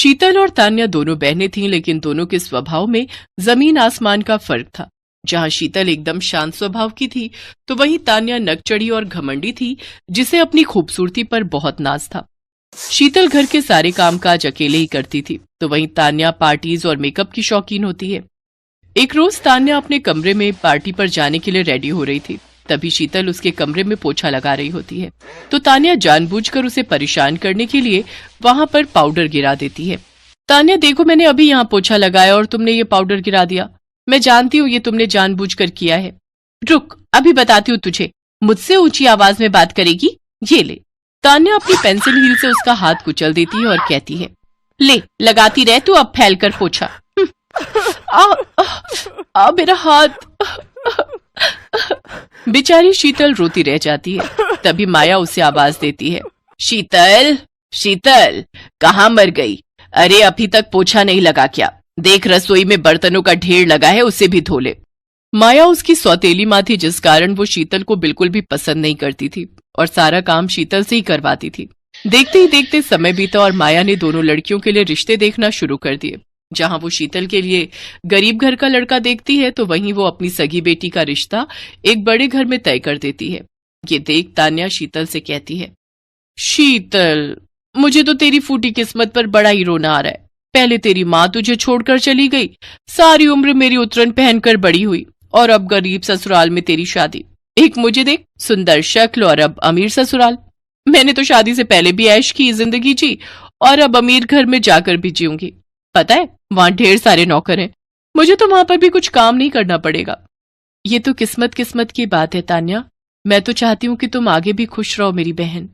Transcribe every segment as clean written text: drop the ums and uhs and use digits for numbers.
शीतल और तान्या दोनों बहनें थीं, लेकिन दोनों के स्वभाव में जमीन आसमान का फर्क था। जहां शीतल एकदम शांत स्वभाव की थी, तो वहीं तान्या नकचढ़ी और घमंडी थी, जिसे अपनी खूबसूरती पर बहुत नाज था। शीतल घर के सारे कामकाज अकेले ही करती थी, तो वहीं तान्या पार्टीज और मेकअप की शौकीन होती है। एक रोज तान्या अपने कमरे में पार्टी पर जाने के लिए रेडी हो रही थी। तभी शीतल उसके कमरे में पोछा लगा रही होती है, तो तान्या जानबूझकर उसे परेशान करने के लिए वहां पर पाउडर गिरा देती है। तान्या, देखो मैंने अभी यहाँ पोछा लगाया और तुमने ये पाउडर गिरा दिया। मैं जानती हूँ ये तुमने जानबूझकर किया है। रुक, अभी बताती हूँ तुझे। मुझसे ऊंची आवाज में बात करेगी? ये ले। तान्या अपनी पेंसिल हील से उसका हाथ कुचल देती है और कहती है, ले लगाती रह तू अब फैल कर पोछा। आ मेरा हाथ। बेचारी शीतल रोती रह जाती है। तभी माया उसे आवाज देती है, शीतल शीतल, कहाँ मर गई? अरे अभी तक पोछा नहीं लगा क्या? देख रसोई में बर्तनों का ढेर लगा है, उसे भी धो ले। माया उसकी सौतेली माँ थी, जिस कारण वो शीतल को बिल्कुल भी पसंद नहीं करती थी और सारा काम शीतल से ही करवाती थी। देखते ही देखते समय बीता और माया ने दोनों लड़कियों के लिए रिश्ते देखना शुरू कर दिए। जहां वो शीतल के लिए गरीब घर का लड़का देखती है, तो वहीं वो अपनी सगी बेटी का रिश्ता एक बड़े घर में तय कर देती है। ये देख तान्या शीतल से कहती है, शीतल, मुझे तो तेरी फूटी किस्मत पर बड़ा ही रोना आ रहा है। पहले तेरी माँ तुझे छोड़कर चली गई, सारी उम्र मेरी उतरन पहनकर बड़ी हुई, और अब गरीब ससुराल में तेरी शादी। एक मुझे देख, सुंदर शक्ल, और अब अमीर ससुराल। मैंने तो शादी से पहले भी ऐश की जिंदगी जी, और अब अमीर घर में जाकर भी जीऊंगी। पता है, वहां ढेर सारे नौकर हैं, मुझे तो वहां पर भी कुछ काम नहीं करना पड़ेगा। ये तो किस्मत किस्मत की बात है तान्या। मैं तो चाहती हूँ कि तुम आगे भी खुश रहो मेरी बहन।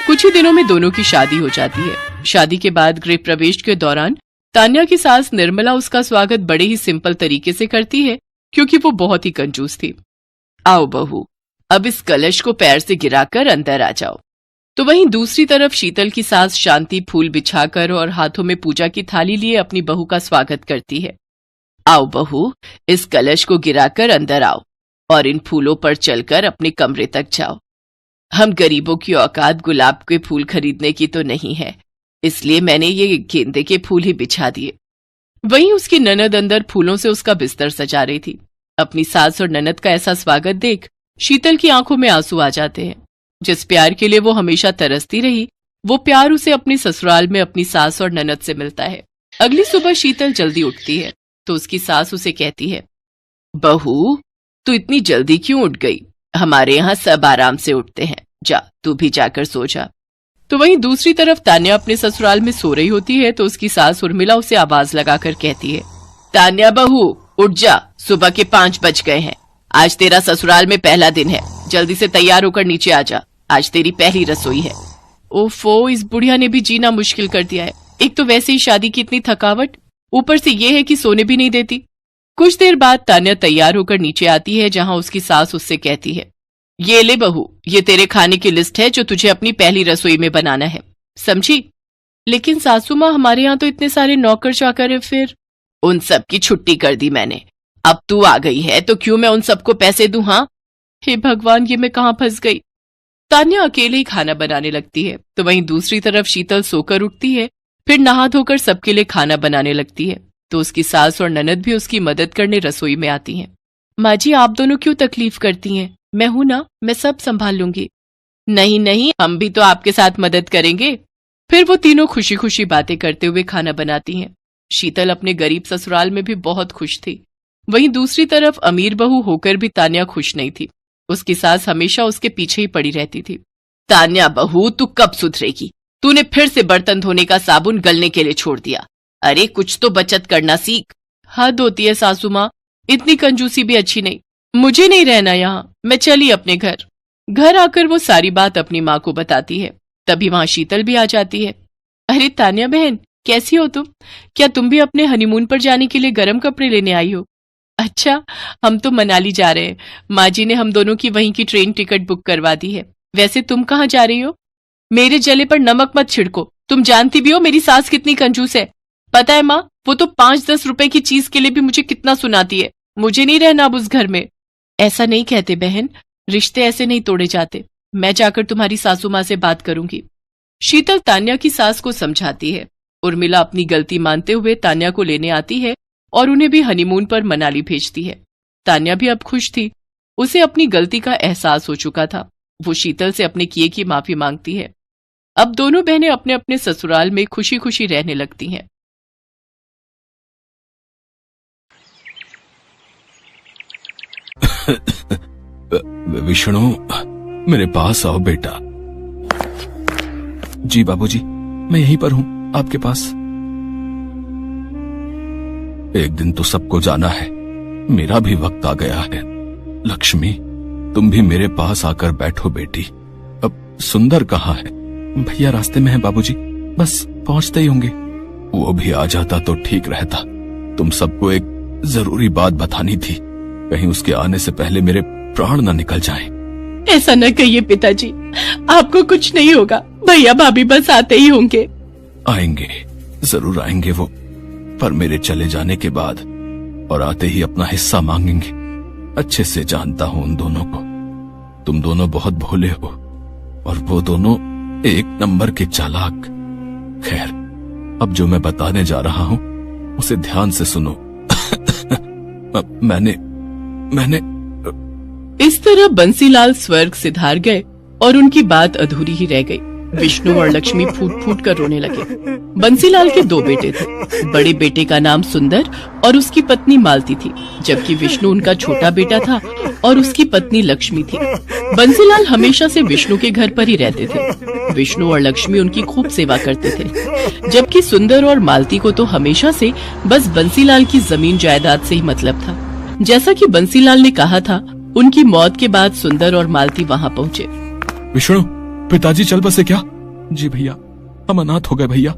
कुछ ही दिनों में दोनों की शादी हो जाती है। शादी के बाद गृह प्रवेश के दौरान तान्या की सास निर्मला उसका स्वागत बड़े ही सिंपल तरीके से करती है, क्योंकि वो बहुत ही कंजूस थी। आओ बहू, अब इस कलश को पैर से गिराकर अंदर आ जाओ। तो वहीं दूसरी तरफ शीतल की सास शांति फूल बिछाकर और हाथों में पूजा की थाली लिए अपनी बहू का स्वागत करती है। आओ बहू, इस कलश को गिराकर अंदर आओ और इन फूलों पर चलकर अपने कमरे तक जाओ। हम गरीबों की औकात गुलाब के फूल खरीदने की तो नहीं है, इसलिए मैंने ये गेंदे के फूल ही बिछा दिए। वहीं उसकी ननद अंदर फूलों से उसका बिस्तर सजा रही थी। अपनी सास और ननद का ऐसा स्वागत देख शीतल की आंखों में आंसू आ जाते हैं। जिस प्यार के लिए वो हमेशा तरसती रही, वो प्यार उसे अपनी ससुराल में अपनी सास और ननद से मिलता है। अगली सुबह शीतल जल्दी उठती है, तो उसकी सास उसे कहती है, बहू, तू इतनी जल्दी क्यों उठ गई? हमारे यहाँ सब आराम से उठते हैं, जा तू भी जाकर सो जा। तो वहीं दूसरी तरफ तान्या अपने ससुराल में सो रही होती है, तो उसकी सास उर्मिला उसे आवाज लगाकर कहती है, तान्या बहू, उठ जा, सुबह के 5 बज गए हैं। आज तेरा ससुराल में पहला दिन है, जल्दी से तैयार होकर नीचे आ जा, आज तेरी पहली रसोई है। ओफो, इस बुढ़िया ने भी जीना मुश्किल कर दिया है। एक तो वैसे ही शादी की इतनी थकावट, ऊपर से ये है कि सोने भी नहीं देती। कुछ देर बाद तान्या तैयार होकर नीचे आती है, जहां उसकी सास उससे कहती है, ये ले बहू, ये तेरे खाने की लिस्ट है जो तुझे अपनी पहली रसोई में बनाना है, समझी? लेकिन सासू माँ, हमारे यहाँ तो इतने सारे नौकर चाकर हैं। फिर उन सब की छुट्टी कर दी मैंने। अब तू आ गई है तो क्यों मैं उन सबको पैसे दूं? हाँ, हे भगवान, ये मैं कहाँ फंस गई। तान्या अकेले ही खाना बनाने लगती है, तो वहीं दूसरी तरफ शीतल सोकर उठती है, फिर नहा धोकर सबके लिए खाना बनाने लगती है। तो उसकी सास और ननद भी उसकी मदद करने रसोई में आती हैं। माँ जी, आप दोनों क्यों तकलीफ करती हैं? मैं हूं ना, मैं सब संभाल लूंगी। नहीं नहीं, हम भी तो आपके साथ मदद करेंगे। फिर वो तीनों खुशी खुशी बातें करते हुए खाना बनाती हैं। शीतल अपने गरीब ससुराल में भी बहुत खुश थी। वहीं दूसरी तरफ अमीर बहू होकर भी तान्या खुश नहीं थी। उसकी सास हमेशा उसके पीछे ही पड़ी रहती थी। तान्या बहू, तू कब सुधरेगी? तूने फिर से बर्तन धोने का साबुन गलने के लिए छोड़ दिया। अरे कुछ तो बचत करना सीख। हद होती है सासू माँ, इतनी कंजूसी भी अच्छी नहीं। मुझे नहीं रहना यहाँ, मैं चली अपने घर। घर आकर वो सारी बात अपनी माँ को बताती है। तभी वहां शीतल भी आ जाती है। अरे तान्या बहन, कैसी हो तुम? क्या तुम भी अपने हनीमून पर जाने के लिए गर्म कपड़े लेने आई हो? अच्छा, हम तो मनाली जा रहे हैं। माँ जी ने हम दोनों की वहीं की ट्रेन टिकट बुक करवा दी है। वैसे तुम कहाँ जा रही हो? मेरे जले पर नमक मत छिड़को। तुम जानती भी हो मेरी सास कितनी कंजूस है। पता है माँ, वो तो 5-10 रुपए की चीज के लिए भी मुझे कितना सुनाती है। मुझे नहीं रहना अब उस घर में। ऐसा नहीं कहते बहन, रिश्ते ऐसे नहीं तोड़े जाते। मैं जाकर तुम्हारी सासू माँ से बात करूंगी। शीतल तान्या की सास को समझाती है। उर्मिला अपनी गलती मानते हुए तान्या को लेने आती है और उन्हें भी हनीमून पर मनाली भेजती है। तान्या भी अब खुश थी। उसे अपनी गलती का एहसास हो चुका था। वो शीतल से अपने किए की माफी मांगती है। अब दोनों बहनें अपने अपने ससुराल में खुशी खुशी रहने लगती हैं। विष्णु, मेरे पास आओ बेटा। जी बाबूजी, मैं यहीं पर हूं आपके पास। एक दिन तो सबको जाना है, मेरा भी वक्त आ गया है। लक्ष्मी, तुम भी मेरे पास आकर बैठो बेटी। अब सुंदर कहाँ है? भैया रास्ते में है बाबूजी, बस पहुंचते ही होंगे। वो भी आ जाता तो ठीक रहता। तुम सबको एक जरूरी बात बतानी थी, कहीं उसके आने से पहले मेरे प्राण न निकल जाएं। ऐसा न कहिए पिताजी, आपको कुछ नहीं होगा। भैया भाभी बस आते ही होंगे। आएंगे, जरूर आएंगे वो, पर मेरे चले जाने के बाद और आते ही अपना हिस्सा मांगेंगे। अच्छे से जानता हूं उन दोनों को। तुम दोनों बहुत भोले हो और वो दोनों एक नंबर के चालाक। खैर, अब जो मैं बताने जा रहा हूं उसे ध्यान से सुनो। मैंने इस तरह बंसीलाल स्वर्ग सिधार गए और उनकी बात अधूरी ही रह गई। विष्णु और लक्ष्मी फूट फूट कर रोने लगे। बंसीलाल के 2 बेटे थे। बड़े बेटे का नाम सुंदर और उसकी पत्नी मालती थी, जबकि विष्णु उनका छोटा बेटा था और उसकी पत्नी लक्ष्मी थी। बंसीलाल हमेशा से विष्णु के घर पर ही रहते थे। विष्णु और लक्ष्मी उनकी खूब सेवा करते थे, जबकि सुंदर और मालती को तो हमेशा से बस बंसीलाल की जमीन जायदाद से ही मतलब था। जैसा कि बंसीलाल ने कहा था, उनकी मौत के बाद सुंदर और मालती वहाँ पहुँचे। विष्णु, पिताजी चल बसे क्या? जी भैया, हम अनाथ हो गए भैया।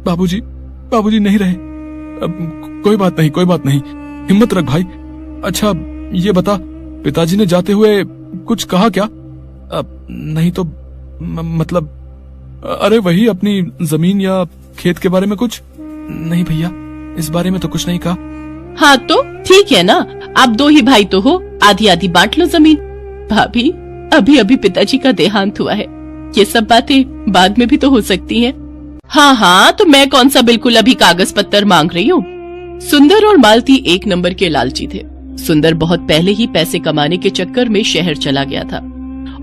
बाबूजी नहीं रहे। अब कोई बात नहीं, हिम्मत रख भाई। अच्छा ये बता, पिताजी ने जाते हुए कुछ कहा क्या? नहीं तो मतलब, अरे वही अपनी जमीन या खेत के बारे में कुछ? नहीं भैया, इस बारे में तो कुछ नहीं कहा। हाँ तो ठीक है ना, आप 2 ही भाई तो हो, आधी आधी बांट लो जमीन। भाभी, अभी पिताजी का देहांत हुआ है, ये सब बातें बाद में भी तो हो सकती हैं। हाँ, तो मैं कौन सा बिल्कुल अभी कागज पत्तर मांग रही हूँ। सुंदर और मालती एक नंबर के लालची थे। सुंदर बहुत पहले ही पैसे कमाने के चक्कर में शहर चला गया था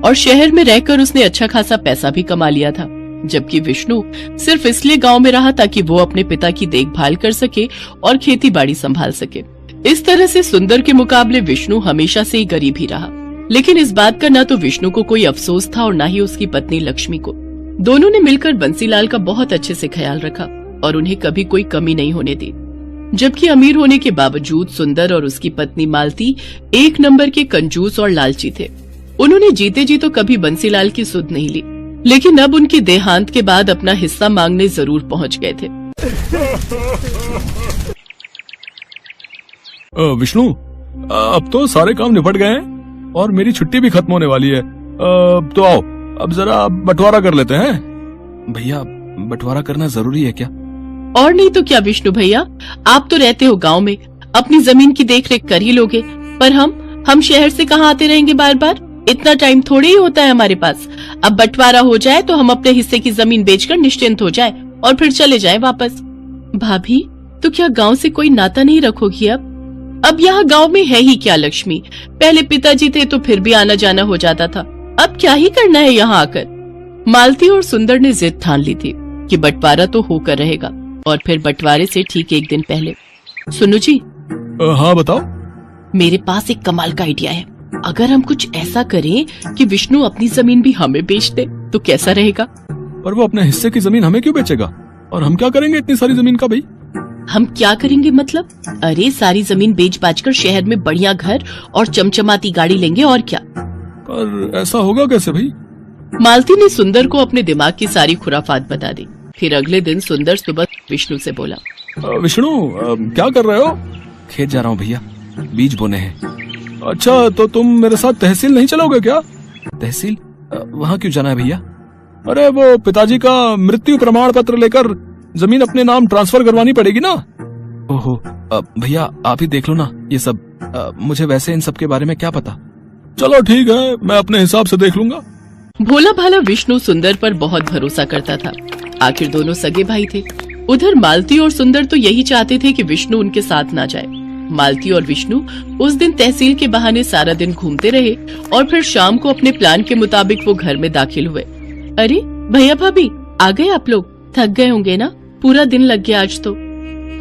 और शहर में रहकर उसने अच्छा खासा पैसा भी कमा लिया था, जबकि विष्णु सिर्फ इसलिए गांव में रहा ताकि वो अपने पिता की देखभाल कर सके और खेती बाड़ी संभाल सके। इस तरह से सुंदर के मुकाबले विष्णु हमेशा से ही गरीब ही रहा। लेकिन इस बात का न तो विष्णु को कोई अफसोस था और न ही उसकी पत्नी लक्ष्मी को। दोनों ने मिलकर बंसीलाल का बहुत अच्छे से ख्याल रखा और उन्हें कभी कोई कमी नहीं होने दी। जबकि अमीर होने के बावजूद सुंदर और उसकी पत्नी मालती एक नंबर के कंजूस और लालची थे। उन्होंने जीते जी तो कभी बंसीलाल की सुध नहीं ली, लेकिन अब उनके देहांत के बाद अपना हिस्सा मांगने जरूर पहुंच गए थे। विष्णु, अब तो सारे काम निपट गए हैं और मेरी छुट्टी भी खत्म होने वाली है। तो आओ, अब जरा बंटवारा कर लेते हैं। भैया, बंटवारा करना जरूरी है क्या? और नहीं तो क्या विष्णु भैया, आप तो रहते हो गांव में, अपनी जमीन की देखरेख कर ही लोगे, पर हम शहर से कहाँ आते रहेंगे बार बार? इतना टाइम थोड़ी ही होता है हमारे पास। अब बंटवारा हो जाए तो हम अपने हिस्से की जमीन बेचकर निश्चिंत हो जाए और फिर चले जाएं वापस। भाभी, तो क्या गांव से कोई नाता नहीं रखोगी अब यहाँ गांव में है ही क्या लक्ष्मी? पहले पिताजी थे तो फिर भी आना जाना हो जाता था, अब क्या ही करना है यहाँ आकर? मालती और सुंदर ने जिद ठान ली थी कि बंटवारा तो होकर रहेगा। और फिर बंटवारे से ठीक एक दिन पहले, सुनो जी। हाँ बताओ। मेरे पास एक कमाल का आइडिया है। अगर हम कुछ ऐसा करें कि विष्णु अपनी जमीन भी हमें बेच दे तो कैसा रहेगा? पर वो अपने हिस्से की जमीन हमें क्यों बेचेगा? और हम क्या करेंगे इतनी सारी जमीन का भाई? हम क्या करेंगे मतलब? अरे सारी जमीन बेच बाच कर शहर में बढ़िया घर और चमचमाती गाड़ी लेंगे और क्या। पर ऐसा होगा कैसे भाई? मालती ने सुंदर को अपने दिमाग की सारी खुराफात बता दी। फिर अगले दिन सुंदर सुबह विष्णु से बोला, विष्णु क्या कर रहे हो? खेत जा रहा हूँ भैया, बीज बोने हैं। अच्छा, तो तुम मेरे साथ तहसील नहीं चलोगे क्या? तहसील? वहाँ क्यों जाना है भैया? अरे वो पिताजी का मृत्यु प्रमाण पत्र लेकर जमीन अपने नाम ट्रांसफर करवानी पड़ेगी ना। ओहो, भैया आप ही देख लो ना ये सब, मुझे वैसे इन सब के बारे में क्या पता। चलो ठीक है, मैं अपने हिसाब से देख लूंगा। भोला भाला विष्णु सुंदर पर बहुत भरोसा करता था। आखिर दोनों सगे भाई थे। उधर मालती और सुंदर तो यही चाहते थे कि विष्णु उनके साथ ना जाए। मालती और विष्णु उस दिन तहसील के बहाने सारा दिन घूमते रहे और फिर शाम को अपने प्लान के मुताबिक वो घर में दाखिल हुए। अरे भैया भाभी आ गए आप लोग? थक गए होंगे ना, पूरा दिन लग गया आज तो।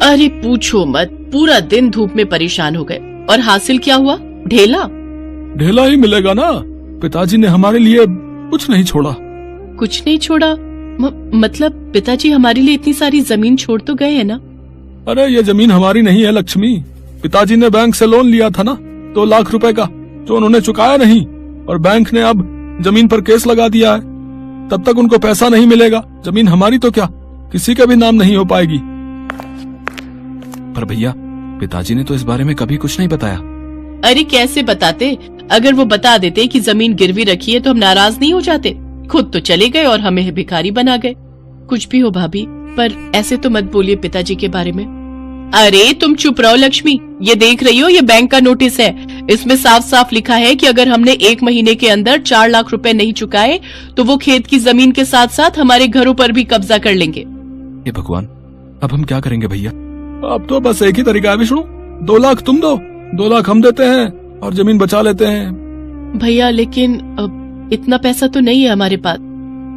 अरे पूछो मत, पूरा दिन धूप में परेशान हो गए। और हासिल क्या हुआ? ढेला ढेला ही मिलेगा ना, पिताजी ने हमारे लिए कुछ नहीं छोड़ा। कुछ नहीं छोड़ा? मतलब पिताजी हमारे लिए इतनी सारी जमीन छोड़ तो गए है ना? अरे ये जमीन हमारी नहीं है लक्ष्मी, पिताजी ने बैंक से लोन लिया था ना 2 लाख रुपए का, जो उन्होंने चुकाया नहीं, और बैंक ने अब जमीन पर केस लगा दिया है। तब तक उनको पैसा नहीं मिलेगा, जमीन हमारी तो क्या किसी का भी नाम नहीं हो पाएगी। पर भैया पिताजी ने तो इस बारे में कभी कुछ नहीं बताया। अरे कैसे बताते? अगर वो बता देते कि जमीन गिरवी रखी है तो हम नाराज नहीं हो जाते? खुद तो चले गए और हमें भिखारी बना गए। कुछ भी हो भाभी, पर ऐसे तो मत बोलिए पिताजी के बारे में। अरे तुम चुप रहो लक्ष्मी, ये देख रही हो, ये बैंक का नोटिस है। इसमें साफ साफ लिखा है कि अगर हमने 1 महीने के अंदर 4 लाख रुपए नहीं चुकाए तो वो खेत की जमीन के साथ साथ हमारे घरों पर भी कब्जा कर लेंगे। हे भगवान, अब हम क्या करेंगे भैया? अब तो बस एक ही तरीका है विष्णु, 2 लाख तुम दो, 2 लाख हम देते हैं और जमीन बचा लेते हैं। भैया लेकिन इतना पैसा तो नहीं है हमारे पास।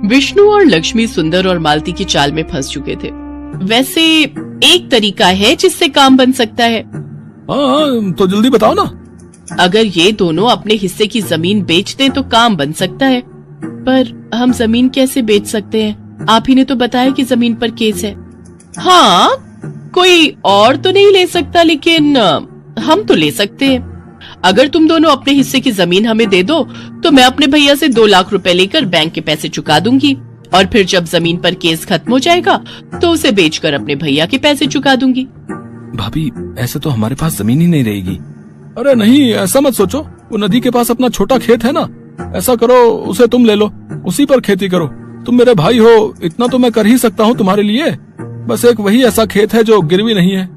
विष्णु और लक्ष्मी सुंदर और मालती की चाल में फंस चुके थे। वैसे एक तरीका है जिससे काम बन सकता है। हाँ, तो जल्दी बताओ ना। अगर ये दोनों अपने हिस्से की जमीन बेच दें तो काम बन सकता है। पर हम जमीन कैसे बेच सकते हैं? आप ही ने तो बताया कि जमीन पर केस है। हाँ, कोई और तो नहीं ले सकता, लेकिन हम तो ले सकते हैं। अगर तुम दोनों अपने हिस्से की जमीन हमें दे दो तो मैं अपने भैया से 2 लाख रुपए लेकर बैंक के पैसे चुका दूंगी, और फिर जब जमीन पर केस खत्म हो जाएगा तो उसे बेचकर अपने भैया के पैसे चुका दूंगी। भाभी ऐसे तो हमारे पास जमीन ही नहीं रहेगी। अरे नहीं, ऐसा मत सोचो, वो नदी के पास अपना छोटा खेत है ना, ऐसा करो उसे तुम ले लो, उसी पर खेती करो। तुम मेरे भाई हो, इतना तो मैं कर ही सकता हूँ तुम्हारे लिए। बस एक वही ऐसा खेत है जो गिरवी नहीं है।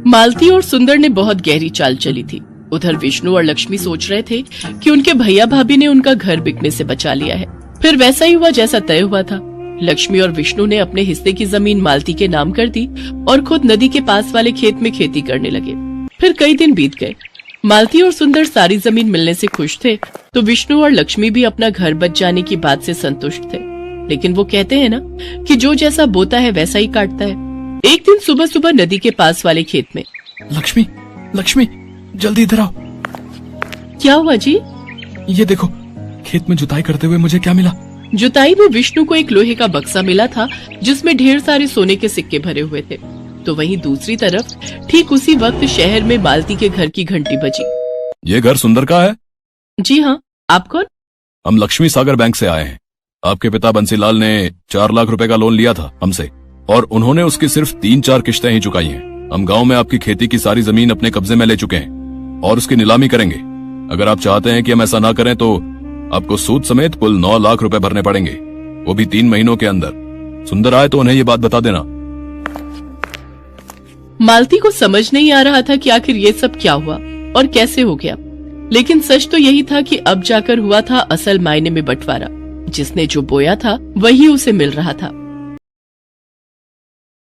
मालती और सुंदर ने बहुत गहरी चाल चली थी। उधर विष्णु और लक्ष्मी सोच रहे थे कि उनके भैया भाभी ने उनका घर बिकने से बचा लिया है। फिर वैसा ही हुआ जैसा तय हुआ था। लक्ष्मी और विष्णु ने अपने हिस्से की जमीन मालती के नाम कर दी और खुद नदी के पास वाले खेत में खेती करने लगे। फिर कई दिन बीत गए। मालती और सुंदर सारी जमीन मिलने से खुश थे, तो विष्णु और लक्ष्मी भी अपना घर बच जाने की बात से संतुष्ट थे। लेकिन वो कहते हैं ना कि जो जैसा बोता है वैसा ही काटता है। एक दिन सुबह सुबह नदी के पास वाले खेत में, लक्ष्मी, लक्ष्मी जल्दी इधर आओ। क्या हुआ जी? ये देखो, खेत में जुताई करते हुए मुझे क्या मिला? जुताई में विष्णु को एक लोहे का बक्सा मिला था जिसमें ढेर सारे सोने के सिक्के भरे हुए थे। तो वहीं दूसरी तरफ ठीक उसी वक्त शहर में मालती के घर की घंटी बजी। ये घर सुंदर का है? जी हाँ, आप कौन? हम लक्ष्मी सागर बैंक से आए हैं। आपके पिता बंसीलाल ने 4 लाख रुपए का लोन लिया था हमसे, और उन्होंने उसकी सिर्फ 3-4 किश्तें ही चुकाई हैं। हम गांव में आपकी खेती की सारी जमीन अपने कब्जे में ले चुके हैं और उसकी नीलामी करेंगे। अगर आप चाहते हैं कि हम ऐसा ना करें तो आपको सूद समेत कुल 9 लाख रुपए भरने पड़ेंगे, वो भी 3 महीनों के अंदर। सुंदर आए तो उन्हें ये बात बता देना। मालती को समझ नहीं आ रहा था कि आखिर ये सब क्या हुआ और कैसे हो गया, लेकिन सच तो यही था कि अब जाकर हुआ था असल मायने में बंटवारा। जिसने जो बोया था वही उसे मिल रहा था।